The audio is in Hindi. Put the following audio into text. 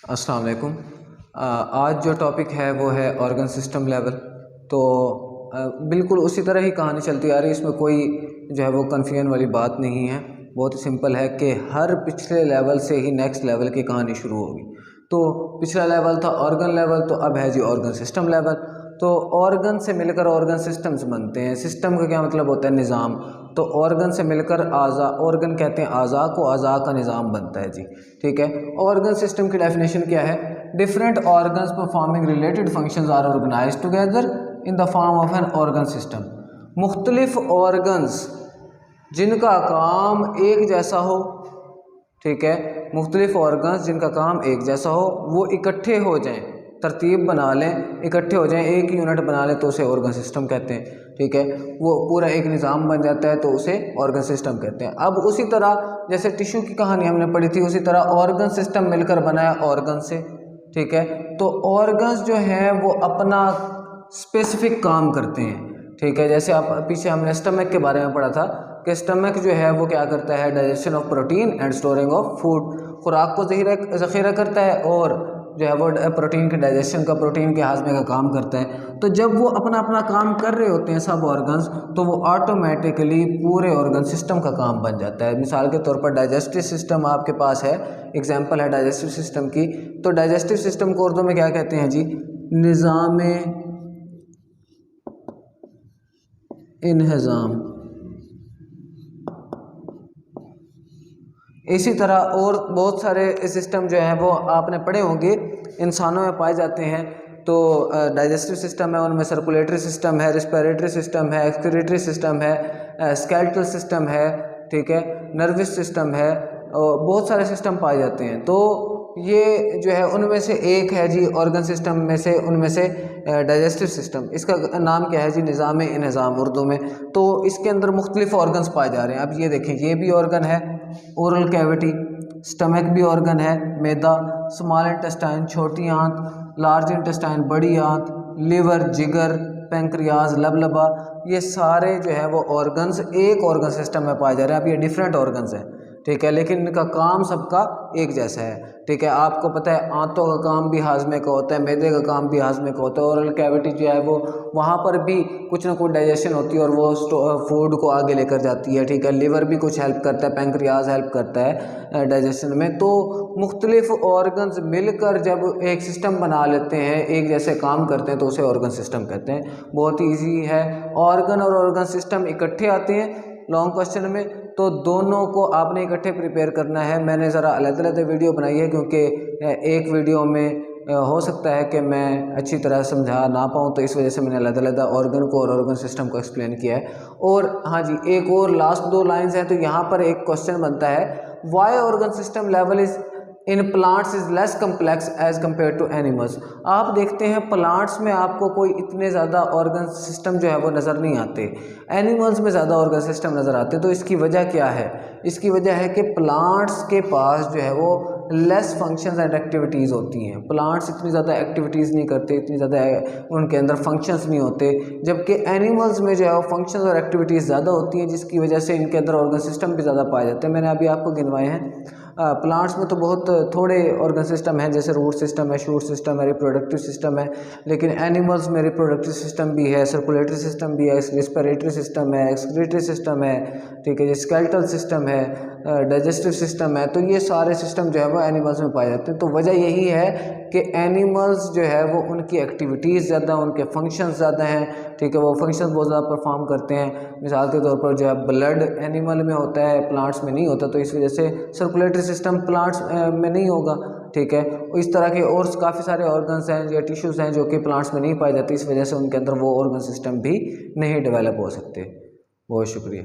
अस्सलाम वालेकुम। आज जो टॉपिक है वो है ऑर्गन सिस्टम लेवल। तो बिल्कुल उसी तरह ही कहानी चलती आ रही है, इसमें कोई जो है वो कन्फ्यूजन वाली बात नहीं है। बहुत ही सिंपल है कि हर पिछले लेवल से ही नेक्स्ट लेवल की कहानी शुरू होगी। तो पिछला लेवल था ऑर्गन लेवल, तो अब है जी ऑर्गन सिस्टम लेवल। तो ऑर्गन से मिलकर ऑर्गन सिस्टम्स बनते हैं। सिस्टम का क्या मतलब होता है? निज़ाम। तो ऑर्गन से मिलकर आज़ा, ऑर्गन कहते हैं आज़ा को, आज़ा का निज़ाम बनता है जी। ठीक है। ऑर्गन सिस्टम की डेफिनेशन क्या है? Different organs performing related functions are organized together in the form of an organ system. मुख्तलिफ ऑर्गन्स जिनका काम एक जैसा हो, ठीक है, मुख्तलिफ ऑर्गन्स जिनका काम एक जैसा हो, वो इकट्ठे हो जाएं, तरतीब बना लें, इकट्ठे हो जाएं, एक यूनिट बना लें, तो उसे ऑर्गन सिस्टम कहते हैं। ठीक है, वो पूरा एक निज़ाम बन जाता है तो उसे ऑर्गन सिस्टम कहते हैं। अब उसी तरह जैसे टिश्यू की कहानी हमने पढ़ी थी, उसी तरह ऑर्गन सिस्टम मिलकर बनाया ऑर्गन से। ठीक है, तो ऑर्गन्स जो हैं वो अपना स्पेसिफिक काम करते हैं। ठीक है, जैसे आप पीछे हमने स्टमक के बारे में पढ़ा था कि स्टमक जो है वो क्या करता है? Digestion of protein and storing of food, खुराक को ज़ख़ीरा करता है और जो है वो प्रोटीन के डाइजेशन का, प्रोटीन के हाजमे का काम करता है। तो जब वो अपना अपना काम कर रहे होते हैं सब ऑर्गन्स, तो वो ऑटोमेटिकली पूरे ऑर्गन सिस्टम का काम बन जाता है। मिसाल के तौर पर डाइजेस्टिव सिस्टम आपके पास है, एग्जांपल है डाइजेस्टिव सिस्टम की। तो डाइजेस्टिव सिस्टम को उर्दू में क्या कहते हैं जी? निज़ाम इंहिज़ाम। इसी तरह और बहुत सारे सिस्टम जो हैं वो आपने पढ़े होंगे, इंसानों में पाए जाते हैं। तो डाइजेस्टिव सिस्टम है, उनमें सर्कुलेटरी सिस्टम है, रिस्पिरेटरी सिस्टम है, एक्सक्रीटरी सिस्टम है, स्केलेटल सिस्टम है, ठीक है, नर्वस सिस्टम है, और बहुत सारे सिस्टम पाए जाते हैं। तो ये जो है उनमें से एक है जी ऑर्गन सिस्टम में से, उनमें से डाइजेस्टिव सिस्टम। इसका नाम क्या है जी? निज़ाम इंहिज़ाम उर्दू में। तो इसके अंदर मुख्तलिफ ऑर्गन्स पाए जा रहे हैं। अब ये देखें, ये भी ऑर्गन है, ओरल कैविटी, स्टमक भी ऑर्गन है, मैदा, स्मॉल इंटेस्टाइन छोटी आंत, लार्ज इंटेस्टाइन बड़ी आंत, लिवर, जिगर, पेंक्रियाज, लबलबा, ये सारे जो है वो ऑर्गन्स एक ऑर्गन सिस्टम में पाए जा रहे हैं। अब ये डिफरेंट ऑर्गन्स हैं, ठीक है, लेकिन इनका काम सबका एक जैसा है। ठीक है, आपको पता है आंतों का काम भी हाजमे का होता है, मैदे का काम भी हाजमे का होता है, ओरल कैविटी जो है वो वहाँ पर भी कुछ ना कुछ डाइजेशन होती है और वो फूड को आगे लेकर जाती है। ठीक है, लिवर भी कुछ हेल्प करता है, पेंक्रियाज हेल्प करता है डाइजेशन में। तो मुख्तलिफ ऑर्गन्स मिलकर जब एक सिस्टम बना लेते हैं, एक जैसे काम करते हैं, तो उसे ऑर्गन सिस्टम कहते हैं। बहुत ही ईजी है। ऑर्गन और ऑर्गन सिस्टम इकट्ठे आते हैं लॉन्ग क्वेश्चन में, तो दोनों को आपने इकट्ठे प्रिपेयर करना है। मैंने ज़रा अलग-अलग वीडियो बनाई है क्योंकि एक वीडियो में हो सकता है कि मैं अच्छी तरह समझा ना पाऊँ, तो इस वजह से मैंने अलग-अलग ऑर्गन को और ऑर्गन सिस्टम को एक्सप्लेन किया है। और हाँ जी, एक और लास्ट 2 लाइन्स हैं, तो यहाँ पर एक क्वेश्चन बनता है, why organ system level is in plants is less complex as compare to animals. आप देखते हैं प्लांट्स में आपको कोई इतने ज़्यादा ऑर्गन सिस्टम जो है वो नज़र नहीं आते, एनिमल्स में ज़्यादा ऑर्गन सिस्टम नज़र आते। तो इसकी वजह क्या है? इसकी वजह है कि प्लांट्स के पास जो है वो लेस फंक्शंस एंड एक्टिविटीज़ होती हैं। प्लांट्स इतनी ज़्यादा एक्टिविटीज़ नहीं करते, इतनी ज़्यादा उनके अंदर फंक्शंस नहीं होते, जबकि एनिमल्स में जो है वो फंक्शंस और एक्टिविटीज़ ज़्यादा होती हैं, जिसकी वजह से इनके अंदर ऑर्गन सिस्टम भी ज़्यादा पाए जाते हैं। मैंने अभी आपको गिनवाए हैं। प्लांट्स में तो बहुत थोड़े ऑर्गन सिस्टम हैं, जैसे रूट सिस्टम है, शूट सिस्टम है, रिप्रोडक्टिव सिस्टम है। लेकिन एनिमल्स में रिप्रोडक्टिव सिस्टम भी है, सर्कुलेटरी सिस्टम भी है, रिस्पिरेटरी सिस्टम है, एक्सक्रीटरी सिस्टम है, ठीक है, स्केलेटल सिस्टम है, डाइजेस्टिव सिस्टम है। तो ये सारे सिस्टम जो है वो एनिमल्स में पाए जाते हैं। तो वजह यही है कि एनिमल्स जो है वो उनकी एक्टिविटीज़ ज़्यादा, उनके फंक्शंस ज़्यादा हैं। ठीक है, वो फंक्शंस बहुत ज़्यादा परफॉर्म करते हैं। मिसाल के तौर पर जो है ब्लड एनिमल में होता है, प्लांट्स में नहीं होता, तो इस वजह से सर्कुलेटरी सिस्टम प्लांट्स में नहीं होगा। ठीक है, इस तरह के और काफ़ी सारे ऑर्गन्स हैं या टिश्यूज़ हैं जो कि प्लांट्स में नहीं पाए जाते, इस वजह से उनके अंदर वो ऑर्गन सिस्टम भी नहीं डेवलप हो सकते। बहुत शुक्रिया।